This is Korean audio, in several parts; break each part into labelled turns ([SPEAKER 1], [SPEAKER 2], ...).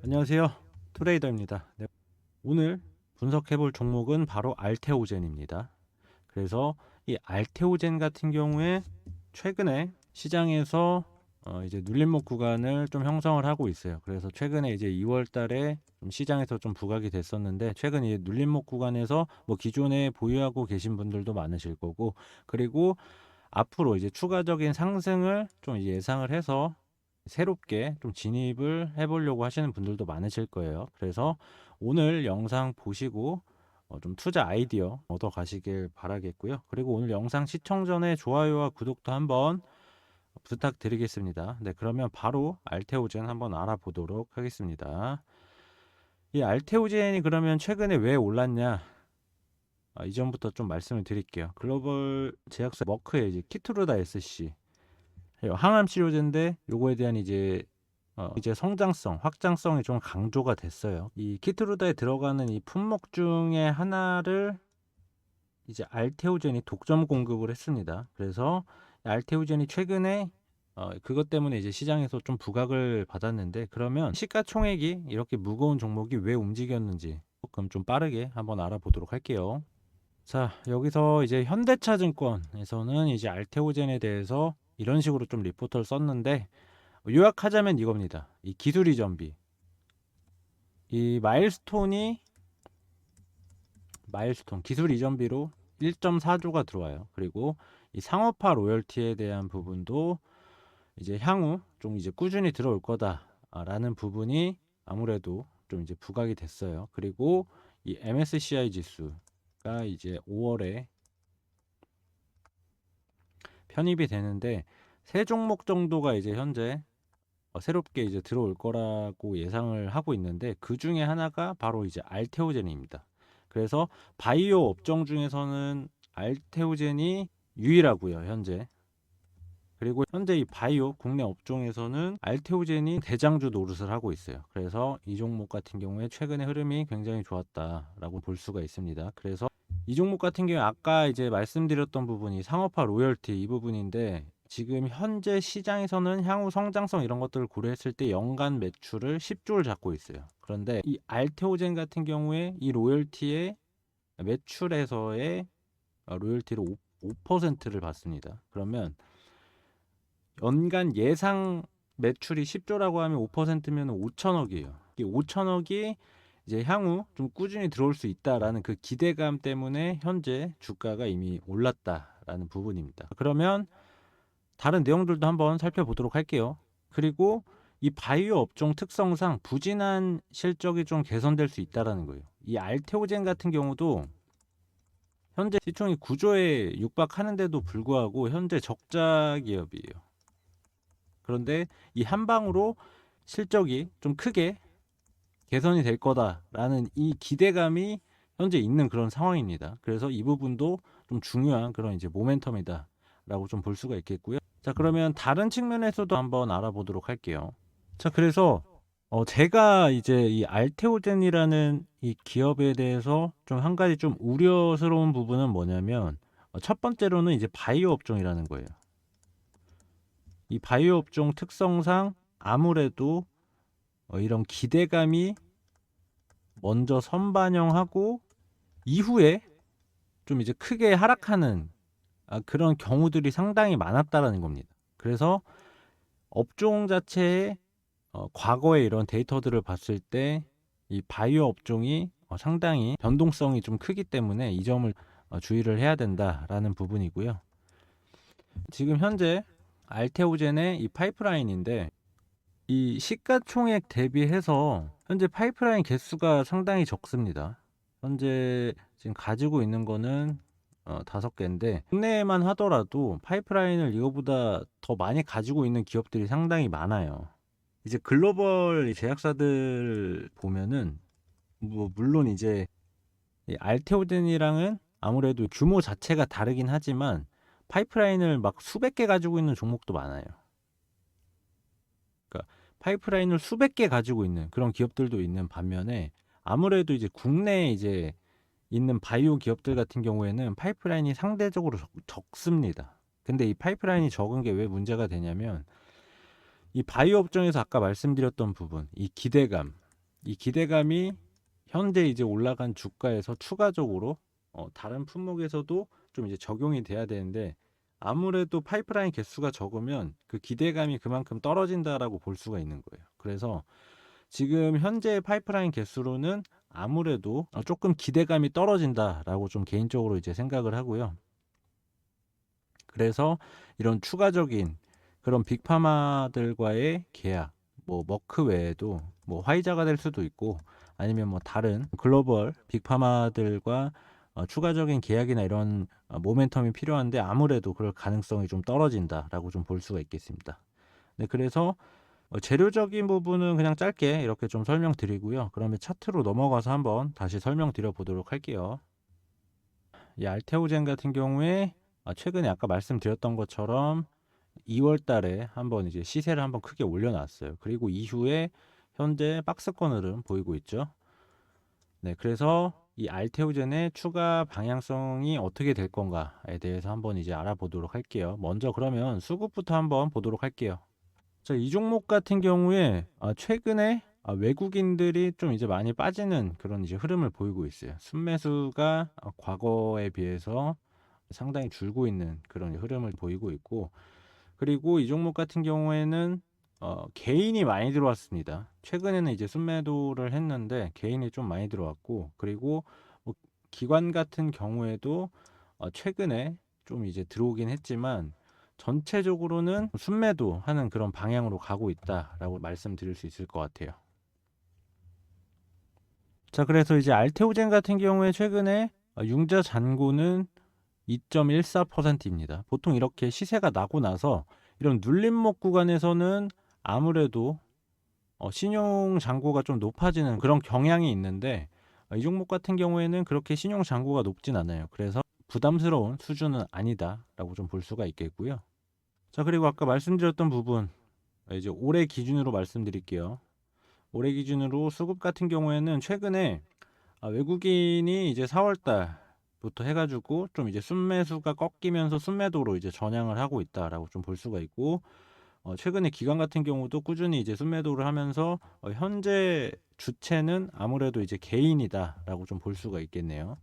[SPEAKER 1] 안녕하세요. 트레이더입니다. 네, 오늘 분석해볼 종목은 바로 알테오젠입니다. 그래서 이 알테오젠 같은 경우에 최근에 시장에서 이제 눌림목 구간을 좀 형성을 하고 있어요. 그래서 최근에 이제 2월 달에 좀 시장에서 좀 부각이 됐었는데, 최근 이 눌림목 구간에서 뭐 기존에 보유하고 계신 분들도 많으실 거고, 그리고 앞으로 이제 추가적인 상승을 좀 예상을 해서 새롭게 좀 진입을 해보려고 하시는 분들도 많으실 거예요. 그래서 오늘 영상 보시고 좀 투자 아이디어 얻어 가시길 바라겠고요. 그리고 오늘 영상 시청 전에 좋아요와 구독도 한번 부탁드리겠습니다. 네, 그러면 바로 알테오젠 한번 알아보도록 하겠습니다. 이 알테오젠이 그러면 최근에 왜 올랐냐? 이전부터 좀 말씀을 드릴게요. 글로벌 제약사 머크의 이제 키투르다 SC 항암 치료제인데, 요거에 대한 이제 성장성, 확장성이 좀 강조가 됐어요. 이 키트루다에 들어가는 이 품목 중에 하나를 이제 알테오젠이 독점 공급을 했습니다. 그래서 알테오젠이 최근에 그것 때문에 이제 시장에서 좀 부각을 받았는데, 그러면 시가총액이 이렇게 무거운 종목이 왜 움직였는지 조금 좀 빠르게 한번 알아보도록 할게요. 자, 여기서 이제 현대차증권에서는 이제 알테오젠에 대해서 이런 식으로 좀 리포터를 썼는데, 요약하자면 이겁니다. 이 기술 이전비, 이 마일스톤 기술 이전비로 1.4조가 들어와요. 그리고 이 상업화 로열티에 대한 부분도 이제 향후 좀 이제 꾸준히 들어올 거다라는 부분이 아무래도 좀 이제 부각이 됐어요. 그리고 이 MSCI 지수가 이제 5월에 편입이 되는데, 세 종목 정도가 이제 현재 새롭게 이제 들어올 거라고 예상을 하고 있는데, 그 중에 하나가 바로 이제 알테오젠입니다. 그래서 바이오 업종 중에서는 알테오젠이 유일하고요, 현재. 그리고 현재 이 바이오 국내 업종에서는 알테오젠이 대장주 노릇을 하고 있어요. 그래서 이 종목 같은 경우에 최근의 흐름이 굉장히 좋았다라고 볼 수가 있습니다. 그래서 이 종목 같은 경우에 아까 이제 말씀드렸던 부분이 상업화 로열티 이 부분인데, 지금 현재 시장에서는 향후 성장성 이런 것들을 고려했을 때 연간 매출을 10조를 잡고 있어요. 그런데 이 알테오젠 같은 경우에 이 로열티의 매출에서의 로열티를 5%를 받습니다. 그러면 연간 예상 매출이 10조라고 하면 5%면 5천억이에요. 이 5천억이 이제 향후 좀 꾸준히 들어올 수 있다라는 그 기대감 때문에 현재 주가가 이미 올랐다라는 부분입니다. 그러면 다른 내용들도 한번 살펴보도록 할게요. 그리고 이 바이오 업종 특성상 부진한 실적이 좀 개선될 수 있다라는 거예요. 이 알테오젠 같은 경우도 현재 시총이 9조에 육박하는데도 불구하고 현재 적자 기업이에요. 그런데 이 한 방으로 실적이 좀 크게 개선이 될 거다라는 이 기대감이 현재 있는 그런 상황입니다. 그래서 이 부분도 좀 중요한 그런 이제 모멘텀이다라고 좀 볼 수가 있겠고요. 자, 그러면 다른 측면에서도 한번 알아보도록 할게요. 자, 그래서 제가 이제 이 알테오젠이라는 이 기업에 대해서 좀 한 가지 좀 우려스러운 부분은 뭐냐면, 첫 번째로는 이제 바이오 업종이라는 거예요. 이 바이오 업종 특성상 아무래도 이런 기대감이 먼저 선반영하고 이후에 좀 이제 크게 하락하는 그런 경우들이 상당히 많았다라는 겁니다. 그래서 업종 자체의 과거의 이런 데이터들을 봤을 때 이 바이오 업종이 상당히 변동성이 좀 크기 때문에 이 점을 주의를 해야 된다라는 부분이고요. 지금 현재 알테오젠의 이 파이프라인인데, 이 시가총액 대비해서 현재 파이프라인 개수가 상당히 적습니다. 현재 지금 가지고 있는 거는 5개인데, 국내에만 하더라도 파이프라인을 이거보다 더 많이 가지고 있는 기업들이 상당히 많아요. 이제 글로벌 제약사들 보면은 뭐 물론 이제 이 알테오젠이랑은 아무래도 규모 자체가 다르긴 하지만 파이프라인을 막 수백 개 가지고 있는 종목도 많아요. 그러니까 파이프라인을 수백 개 가지고 있는 그런 기업들도 있는 반면에, 아무래도 이제 국내에 이제 있는 바이오 기업들 같은 경우에는 파이프라인이 상대적으로 적습니다. 근데 이 파이프라인이 적은 게 왜 문제가 되냐면, 이 바이오 업종에서 아까 말씀드렸던 부분, 이 기대감, 이 기대감이 현재 이제 올라간 주가에서 추가적으로 다른 품목에서도 좀 이제 적용이 돼야 되는데, 아무래도 파이프라인 개수가 적으면 그 기대감이 그만큼 떨어진다라고 볼 수가 있는 거예요. 그래서 지금 현재 파이프라인 개수로는 아무래도 조금 기대감이 떨어진다라고 좀 개인적으로 이제 생각을 하고요. 그래서 이런 추가적인 그런 빅파마들과의 계약, 뭐 머크 외에도 뭐 화이자가 될 수도 있고, 아니면 뭐 다른 글로벌 빅파마들과 추가적인 계약이나 이런 모멘텀이 필요한데, 아무래도 그럴 가능성이 좀 떨어진다라고 좀 볼 수가 있겠습니다. 네, 그래서 재료적인 부분은 그냥 짧게 이렇게 좀 설명드리고요. 그러면 차트로 넘어가서 한번 다시 설명드려 보도록 할게요. 이 알테오젠 같은 경우에 최근에 아까 말씀드렸던 것처럼 2월 달에 한번 이제 시세를 한번 크게 올려놨어요. 그리고 이후에 현재 박스권 흐름 보이고 있죠. 네, 그래서 이 알테오젠의 추가 방향성이 어떻게 될 건가에 대해서 한번 이제 알아보도록 할게요. 먼저 그러면 수급부터 한번 보도록 할게요. 자, 이 종목 같은 경우에 최근에 외국인들이 좀 이제 많이 빠지는 그런 이제 흐름을 보이고 있어요. 순매수가 과거에 비해서 상당히 줄고 있는 그런 흐름을 보이고 있고, 그리고 이 종목 같은 경우에는 개인이 많이 들어왔습니다. 최근에는 이제 순매도를 했는데 개인이 좀 많이 들어왔고, 그리고 뭐 기관 같은 경우에도 최근에 좀 이제 들어오긴 했지만 전체적으로는 순매도 하는 그런 방향으로 가고 있다라고 말씀드릴 수 있을 것 같아요. 자, 그래서 이제 알테오젠 같은 경우에 최근에 융자 잔고는 2.14%입니다. 보통 이렇게 시세가 나고 나서 이런 눌림목 구간에서는 아무래도 신용 잔고가 좀 높아지는 그런 경향이 있는데, 이 종목 같은 경우에는 그렇게 신용 잔고가 높진 않아요. 그래서 부담스러운 수준은 아니다라고 좀 볼 수가 있겠고요. 자, 그리고 아까 말씀드렸던 부분, 이제 올해 기준으로 말씀드릴게요. 올해 기준으로 수급 같은 경우에는 최근에 외국인이 이제 4월 달부터 해가지고 좀 이제 순매수가 꺾이면서 순매도로 이제 전향을 하고 있다라고 좀 볼 수가 있고, 최근에 기관 같은 경우도 꾸준히 이제 순매도를 하면서 현재 주체는 아무래도 이제 개인이다라고 좀 볼 수가 있겠네요.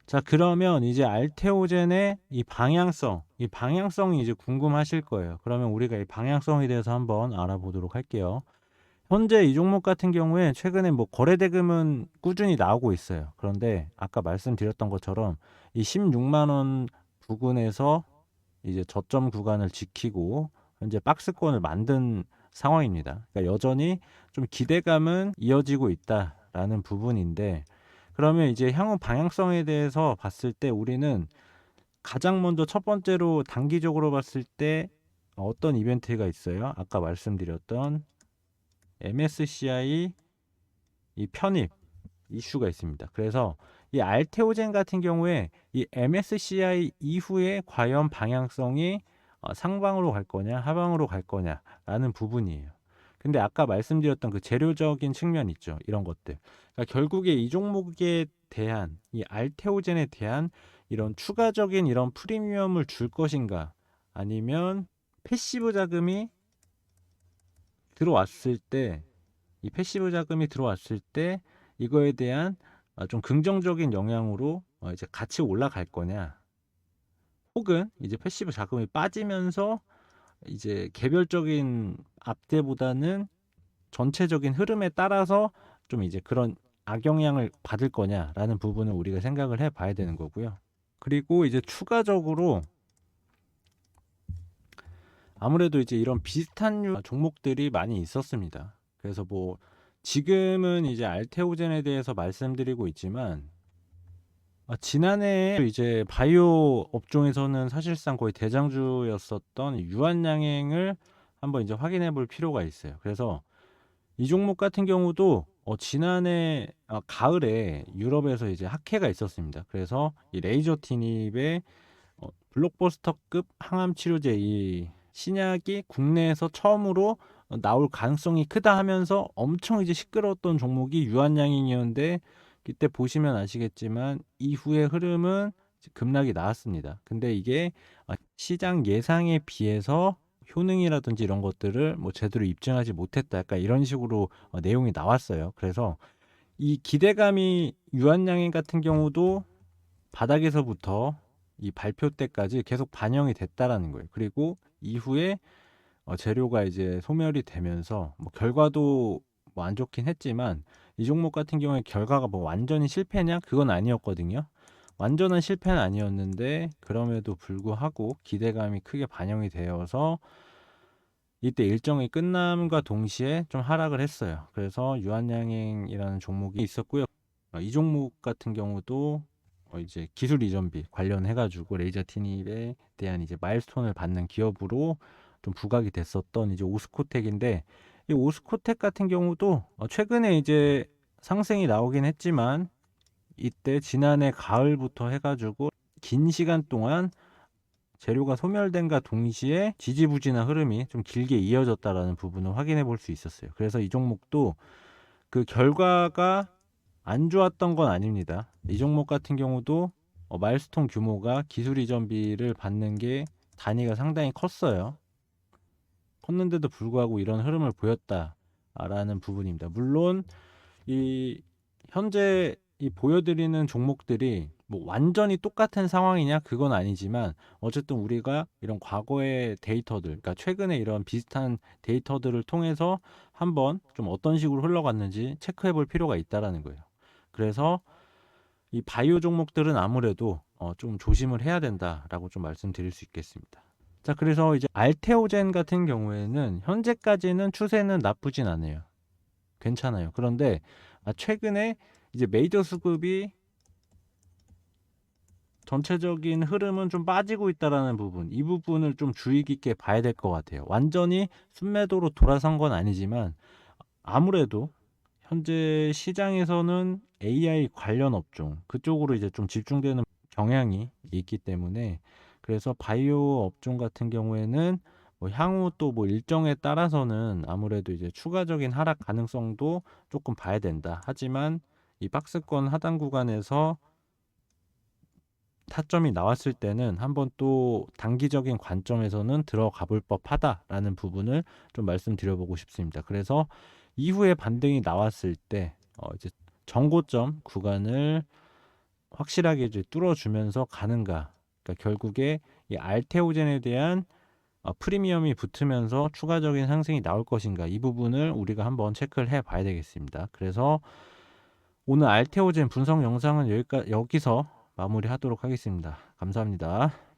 [SPEAKER 1] 자, 그러면 이제 알테오젠의 이 방향성이 이제 궁금하실 거예요. 그러면 우리가 이 방향성에 대해서 한번 알아보도록 할게요. 현재 이 종목 같은 경우에 최근에 뭐 거래 대금은 꾸준히 나오고 있어요. 그런데 아까 말씀드렸던 것처럼 이 16만 원 부근에서 이제 저점 구간을 지키고 현재 박스권을 만든 상황입니다. 그러니까 여전히 좀 기대감은 이어지고 있다라는 부분인데, 그러면 이제 향후 방향성에 대해서 봤을 때 우리는 가장 먼저 첫 번째로 단기적으로 봤을 때 어떤 이벤트가 있어요? 아까 말씀드렸던 MSCI 이 편입 이슈가 있습니다. 그래서 이 알테오젠 같은 경우에 이 MSCI 이후에 과연 방향성이 상방으로 갈 거냐 하방으로 갈 거냐라는 부분이에요. 근데 아까 말씀드렸던 그 재료적인 측면 있죠. 이런 것들. 그러니까 결국에 이 종목에 대한 이 알테오젠에 대한 이런 추가적인 이런 프리미엄을 줄 것인가, 아니면 패시브 자금이 들어왔을 때, 이 패시브 자금이 들어왔을 때 이거에 대한 좀 긍정적인 영향으로 이제 같이 올라갈 거냐, 혹은 이제 패시브 자금이 빠지면서 이제 개별적인 앞대보다는 전체적인 흐름에 따라서 좀 이제 그런 악영향을 받을 거냐라는 부분을 우리가 생각을 해 봐야 되는 거고요. 그리고 이제 추가적으로 아무래도 이제 이런 비슷한 종목들이 많이 있었습니다. 그래서 뭐 지금은 이제 알테오젠에 대해서 말씀드리고 있지만, 지난해 이제 바이오 업종에서는 사실상 거의 대장주였었던 유한양행을 한번 이제 확인해 볼 필요가 있어요. 그래서 이 종목 같은 경우도 지난해 가을에 유럽에서 이제 학회가 있었습니다. 그래서 이 레이저 티닙의 블록버스터급 항암 치료제 이 신약이 국내에서 처음으로 나올 가능성이 크다 하면서 엄청 이제 시끄러웠던 종목이 유한양행이었는데, 그때 보시면 아시겠지만 이후의 흐름은 급락이 나왔습니다. 근데 이게 시장 예상에 비해서 효능이라든지 이런 것들을 뭐 제대로 입증하지 못했다. 약간 이런 식으로 내용이 나왔어요. 그래서 이 기대감이 유한양행 같은 경우도 바닥에서부터 이 발표 때까지 계속 반영이 됐다라는 거예요. 그리고 이후에 재료가 이제 소멸이 되면서 뭐 결과도 뭐 안 좋긴 했지만 이 종목 같은 경우에 결과가 뭐 완전히 실패냐? 그건 아니었거든요. 완전한 실패는 아니었는데 그럼에도 불구하고 기대감이 크게 반영이 되어서 이때 일정이 끝남과 동시에 좀 하락을 했어요. 그래서 유한양행이라는 종목이 있었고요. 이 종목 같은 경우도 이제 기술 이전비 관련해 가지고 레이저 티닙에 대한 이제 마일스톤을 받는 기업으로 좀 부각이 됐었던 이제 오스코텍인데, 이 오스코텍 같은 경우도 최근에 이제 상승이 나오긴 했지만 이때 지난해 가을부터 해 가지고 긴 시간 동안 재료가 소멸된과 동시에 지지부진한 흐름이 좀 길게 이어졌다라는 부분을 확인해 볼 수 있었어요. 그래서 이 종목도 그 결과가 안 좋았던 건 아닙니다. 이 종목 같은 경우도 마일스톤 규모가 기술 이전비를 받는 게 단위가 상당히 컸어요. 컸는데도 불구하고 이런 흐름을 보였다라는 부분입니다. 물론 이 현재 이 보여드리는 종목들이 뭐 완전히 똑같은 상황이냐 그건 아니지만 어쨌든 우리가 이런 과거의 데이터들, 그러니까 최근에 이런 비슷한 데이터들을 통해서 한번 좀 어떤 식으로 흘러갔는지 체크해 볼 필요가 있다라는 거예요. 그래서 이 바이오 종목들은 아무래도 좀 조심을 해야 된다라고 좀 말씀드릴 수 있겠습니다. 자, 그래서 이제 알테오젠 같은 경우에는 현재까지는 추세는 나쁘진 않아요. 괜찮아요. 그런데 최근에 이제 메이저 수급이 전체적인 흐름은 좀 빠지고 있다라는 부분, 이 부분을 좀 주의 깊게 봐야 될 것 같아요. 완전히 순매도로 돌아선 건 아니지만 아무래도 현재 시장에서는 AI 관련 업종 그쪽으로 이제 좀 집중되는 경향이 있기 때문에, 그래서 바이오 업종 같은 경우에는 뭐 향후 또 뭐 일정에 따라서는 아무래도 이제 추가적인 하락 가능성도 조금 봐야 된다. 하지만 이 박스권 하단 구간에서 타점이 나왔을 때는 한번 또 단기적인 관점에서는 들어가 볼 법하다라는 부분을 좀 말씀드려보고 싶습니다. 그래서 이후에 반등이 나왔을 때 이제 정고점 구간을 확실하게 이제 뚫어주면서 가는가. 그러니까 결국에 이 알테오젠에 대한 프리미엄이 붙으면서 추가적인 상승이 나올 것인가, 이 부분을 우리가 한번 체크를 해 봐야 되겠습니다. 그래서 오늘 알테오젠 분석 영상은 여기서 마무리하도록 하겠습니다. 감사합니다.